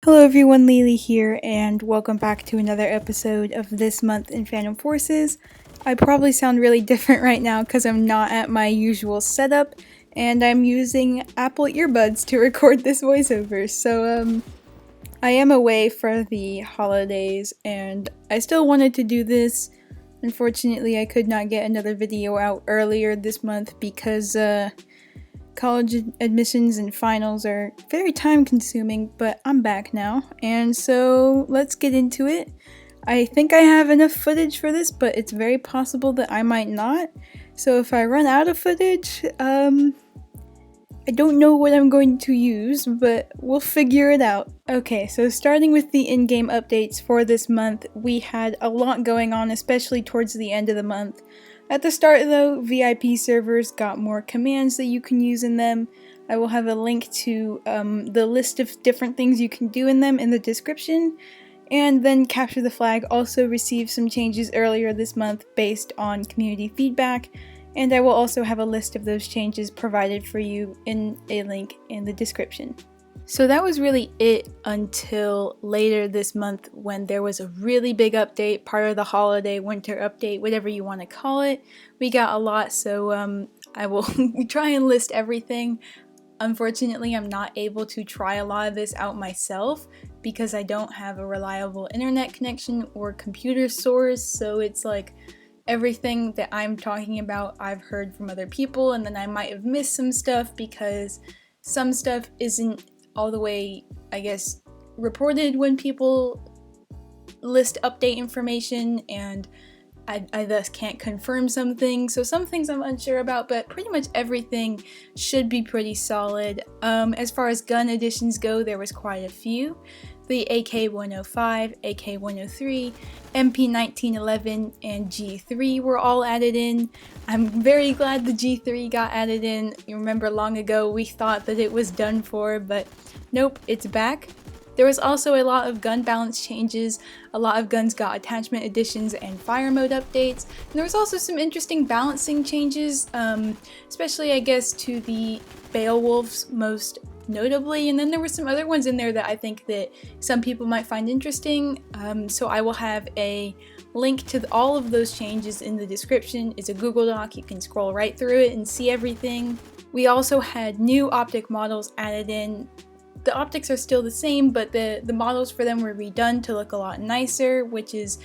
Hello everyone, leelee here, and welcome back to another episode of This Month in Phantom Forces. I probably sound really different right now because I'm not at my usual setup, and I'm using Apple earbuds to record this voiceover. So, I am away for the holidays, and I still wanted to do this. Unfortunately, I could not get another video out earlier this month because, college admissions and finals are very time consuming, but I'm back now, and so let's get into it. I think I have enough footage for this, but it's very possible that I might not. So if I run out of footage, I don't know what I'm going to use, but we'll figure it out. Okay, so starting with the in-game updates for this month, we had a lot going on, especially towards the end of the month. At the start though, VIP servers got more commands that you can use in them. I will have a link to the list of different things you can do in them in the description. And then Capture the Flag also received some changes earlier this month based on community feedback, and I will also have a list of those changes provided for you in a link in the description. So that was really it until later this month when there was a really big update, part of the holiday, winter update, whatever you want to call it. We got a lot, so I will try and list everything. Unfortunately, I'm not able to try a lot of this out myself because I don't have a reliable internet connection or computer source, so it's like everything that I'm talking about I've heard from other people, and then I might have missed some stuff because some stuff isn't all the way, I guess, reported when people list update information, and I thus can't confirm some things. So some things I'm unsure about, but pretty much everything should be pretty solid. As far as gun additions go, there was quite a few. The AK-105, AK-103, MP-1911, and G3 were all added in. I'm very glad the G3 got added in. You remember long ago we thought that it was done for, but nope, it's back. There was also a lot of gun balance changes, a lot of guns got attachment additions and fire mode updates, and there was also some interesting balancing changes, especially I guess to the Beowulfs most notably, and then there were some other ones in there that I think that some people might find interesting, so I will have a link to all of those changes in the description. It's a Google Doc, you can scroll right through it and see everything. We also had new optic models added in. The optics are still the same, but the models for them were redone to look a lot nicer, which is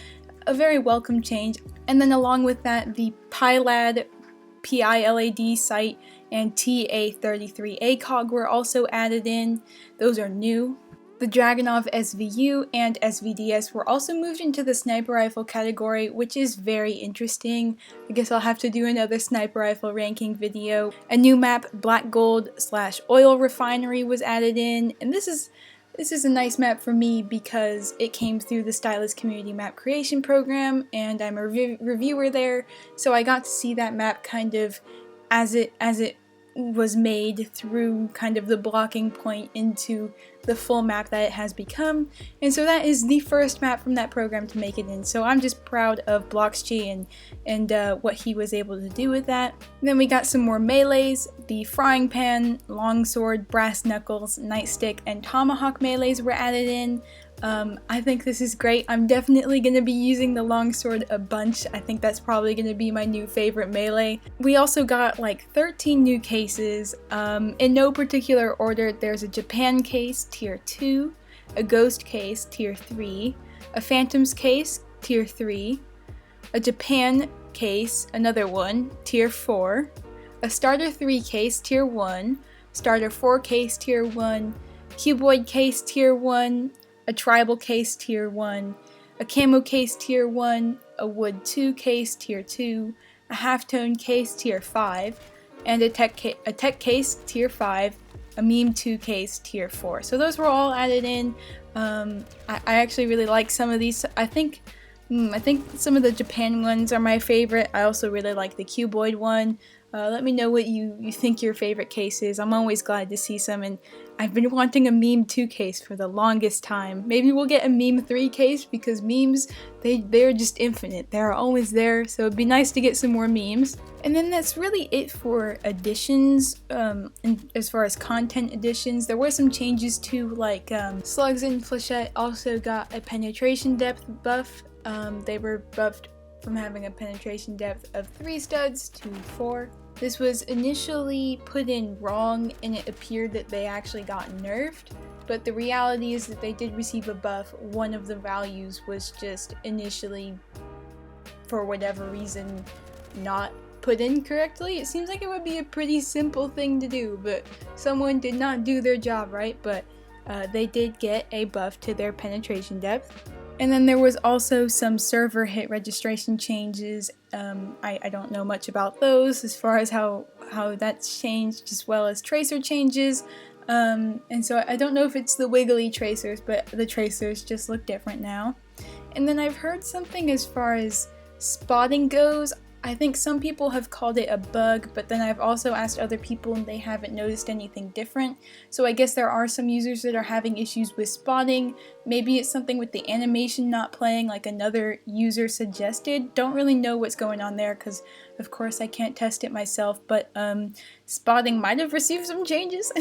a very welcome change. And then along with that, the PILAD PILAD sight and TA33 ACOG were also added in. Those are new. The Dragunov SVU and SVDS were also moved into the sniper rifle category, which is very interesting. I guess I'll have to do another sniper rifle ranking video. A new map, Black Gold / Oil Refinery, was added in, and this is a nice map for me because it came through the Stylis Community Map Creation Program, and I'm a reviewer there, so I got to see that map kind of as it was made through kind of the blocking point into the full map that it has become, and so that is the first map from that program to make it in, so I'm just proud of Bloxg and what he was able to do with that. And then we got some more melees. The Frying Pan, Longsword, Brass Knuckles, Nightstick, and Tomahawk melees were added in. I think this is great. I'm definitely going to be using the longsword a bunch. I think that's probably going to be my new favorite melee. We also got like 13 new cases. In no particular order, there's a Japan case, tier 2, a Ghost case, tier 3, a Phantoms case, tier 3, a Japan case, another one, tier 4, a Starter 3 case, tier 1, Starter 4 case, tier 1, Cuboid case, tier 1, a Tribal case, tier 1, a Camo case, tier 1, a Wood 2 case, tier 2, a Halftone case, tier 5, and a Tech case, tier 5, a Meme 2 case, tier 4. So those were all added in. I actually really like some of these. I think some of the Japan ones are my favorite. I also really like the Cuboid one. Let me know what you think your favorite case is. I'm always glad to see some, and I've been wanting a meme 2 case for the longest time. Maybe we'll get a meme 3 case, because memes, they're just infinite. They're always there, so it'd be nice to get some more memes. And then that's really it for additions. And as far as content additions, there were some changes too, like Slugs and Flechette also got a penetration depth buff. They were buffed from having a penetration depth of 3 studs to 4. This was initially put in wrong, and it appeared that they actually got nerfed, but the reality is that they did receive a buff. One of the values was just initially, for whatever reason, not put in correctly. It seems like it would be a pretty simple thing to do, but someone did not do their job right, but they did get a buff to their penetration depth. And then there was also some server hit registration changes. I don't know much about those as far as how that's changed, as well as tracer changes. And so I don't know if it's the wiggly tracers, but the tracers just look different now. And then I've heard something as far as spotting goes. I think some people have called it a bug, but then I've also asked other people and they haven't noticed anything different. So I guess there are some users that are having issues with spotting. Maybe it's something with the animation not playing, like another user suggested. Don't really know what's going on there, because of course I can't test it myself, but spotting might have received some changes.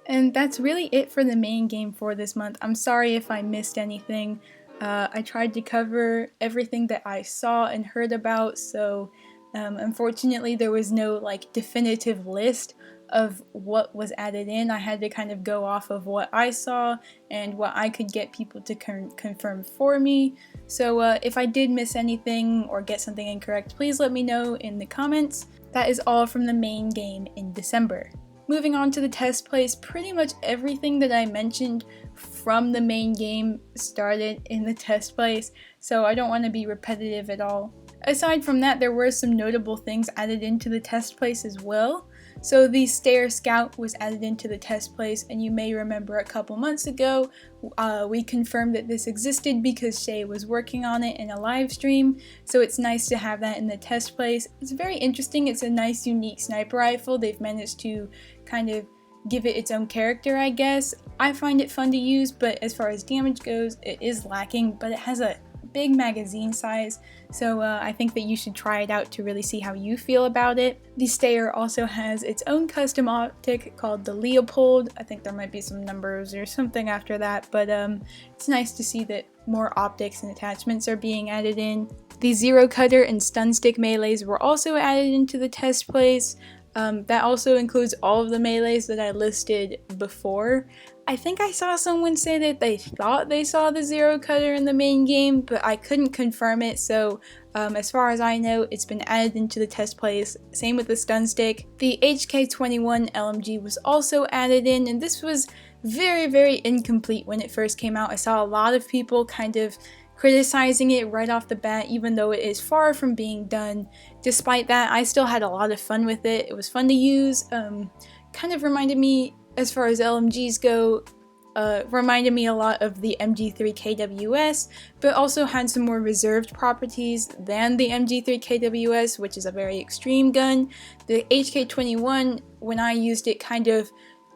And that's really it for the main game for this month. I'm sorry if I missed anything. I tried to cover everything that I saw and heard about, so unfortunately there was no like definitive list of what was added in. I had to kind of go off of what I saw and what I could get people to confirm for me. So if I did miss anything or get something incorrect, please let me know in the comments. That is all from the main game in December. Moving on to the test plays, pretty much everything that I mentioned from the main game started in the test plays, so I don't want to be repetitive at all. Aside from that, there were some notable things added into the test place as well. So the Stair Scout was added into the test place, and you may remember a couple months ago we confirmed that this existed because Shay was working on it in a live stream, so it's nice to have that in the test place. It's very interesting. It's a nice unique sniper rifle. They've managed to kind of give it its own character, I guess. I find it fun to use, but as far as damage goes, it is lacking, but it has a big magazine size, so I think that you should try it out to really see how you feel about it. The Stayer also has its own custom optic called the Leopold. I think there might be some numbers or something after that, but it's nice to see that more optics and attachments are being added in. The Zero Cutter and Stun Stick melees were also added into the test plays. That also includes all of the melees that I listed before. I think I saw someone say that they thought they saw the Zero Cutter in the main game, but I couldn't confirm it, so as far as I know, it's been added into the test plays. Same with the Stun Stick. The HK21 LMG was also added in, and this was very, very incomplete when it first came out. I saw a lot of people kind of criticizing it right off the bat, even though it is far from being done. Despite that, I still had a lot of fun with it. It was fun to use. Kind of reminded me, as far as LMGs go, reminded me a lot of the MG3 KWS, but also had some more reserved properties than the MG3 KWS, which is a very extreme gun. The HK21, when I used it, kind of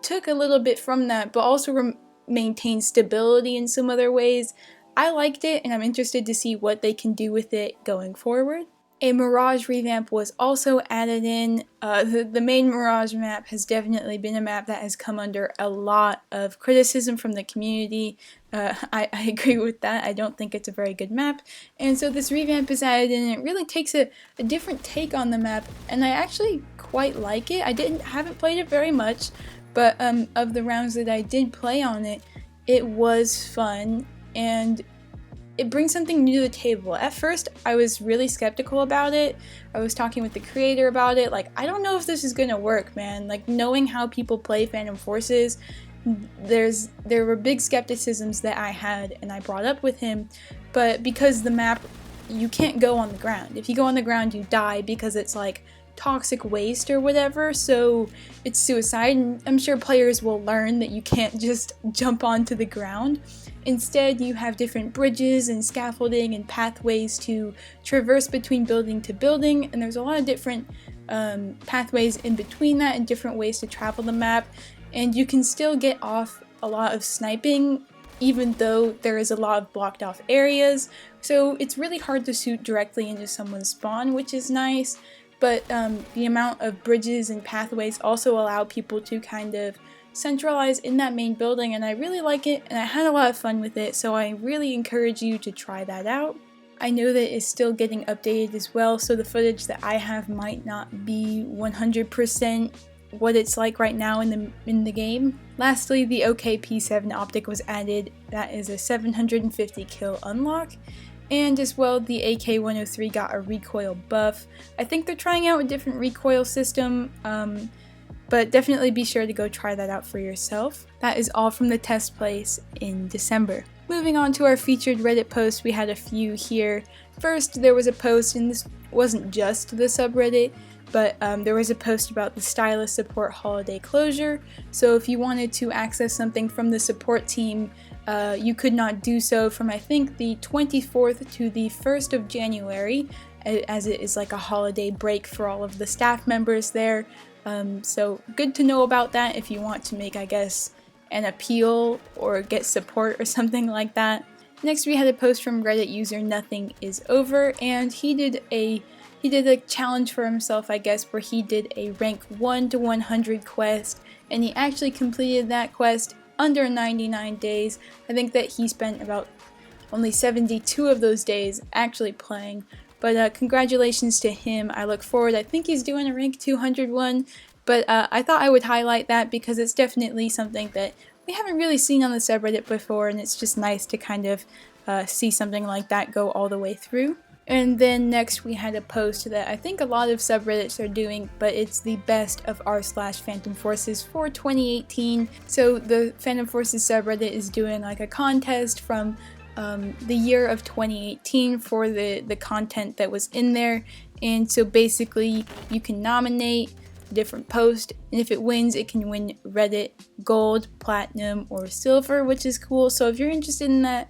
took a little bit from that, but also maintained stability in some other ways. I liked it, and I'm interested to see what they can do with it going forward. A Mirage revamp was also added in. The main Mirage map has definitely been a map that has come under a lot of criticism from the community. I agree with that. I don't think it's a very good map. And so this revamp is added in, and it really takes a different take on the map, and I actually quite like it. I haven't played it very much, but of the rounds that I did play on it, it was fun, and it brings something new to the table. At first, I was really skeptical about it. I was talking with the creator about it, like, I don't know if this is gonna work, man. Like, knowing how people play Phantom Forces, there were big skepticisms that I had, and I brought up with him, but because the map, you can't go on the ground. If you go on the ground, you die because it's like toxic waste or whatever, so it's suicide, and I'm sure players will learn that you can't just jump onto the ground. Instead, you have different bridges and scaffolding and pathways to traverse between building to building, and there's a lot of different pathways in between that and different ways to travel the map, and you can still get off a lot of sniping even though there is a lot of blocked off areas, so it's really hard to shoot directly into someone's spawn, which is nice. But the amount of bridges and pathways also allow people to kind of centralize in that main building, and I really like it, and I had a lot of fun with it, so I really encourage you to try that out. I know that it's still getting updated as well, so the footage that I have might not be 100% what it's like right now in the game. Lastly, the OKP7 optic was added. That is a 750 kill unlock. And as well, the AK-103 got a recoil buff. I think they're trying out a different recoil system, but definitely be sure to go try that out for yourself. That is all from the test place in December. Moving on to our featured Reddit posts, we had a few here. First, there was a post, and this wasn't just the subreddit, but there was a post about the Stylis support holiday closure. So if you wanted to access something from the support team, you could not do so from, I think, the 24th to the 1st of January, as it is like a holiday break for all of the staff members there. So good to know about that if you want to make, I guess, an appeal or get support or something like that. Next, we had a post from Reddit user Nothing Is Over, and he did a challenge for himself, I guess, where he did a rank 1 to 100 quest, and he actually completed that quest under 99 days. I think that he spent about only 72 of those days actually playing, but congratulations to him. I look forward. I think he's doing a rank 200 one, but I thought I would highlight that because it's definitely something that we haven't really seen on the subreddit before, and it's just nice to kind of see something like that go all the way through. And then next we had a post that I think a lot of subreddits are doing, but it's the best of r/Phantom Forces for 2018. So the Phantom Forces subreddit is doing like a contest from the year of 2018 for the content that was in there. And so basically you can nominate a different post, and if it wins, it can win Reddit Gold, Platinum, or Silver, which is cool. So if you're interested in that,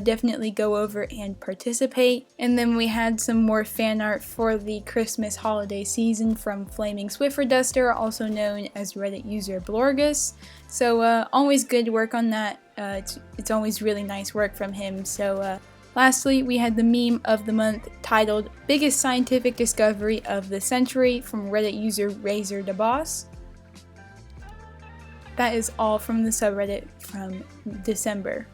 definitely go over and participate. And then we had some more fan art for the Christmas holiday season from Flaming Swiffer Duster, also known as Reddit user Blorgus. So always good work on that. It's always really nice work from him. So lastly, we had the meme of the month titled Biggest Scientific Discovery of the Century from Reddit user Razor the Boss. That is all from the subreddit from December.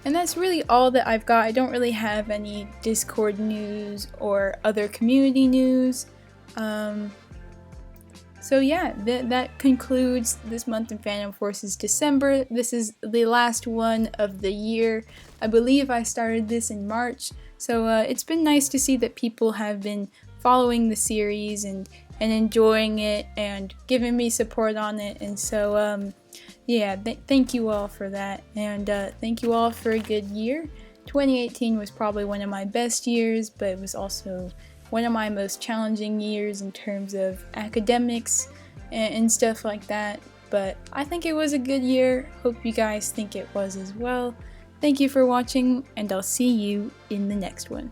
And that's really all that I've got. I don't really have any Discord news or other community news. So yeah, that concludes this month in Phantom Forces December. This is the last one of the year. I believe I started this in March. So it's been nice to see that people have been following the series and enjoying it and giving me support on it. And so yeah, thank you all for that, and thank you all for a good year. 2018 was probably one of my best years, but it was also one of my most challenging years in terms of academics and stuff like that, but I think it was a good year. Hope you guys think it was as well. Thank you for watching, and I'll see you in the next one.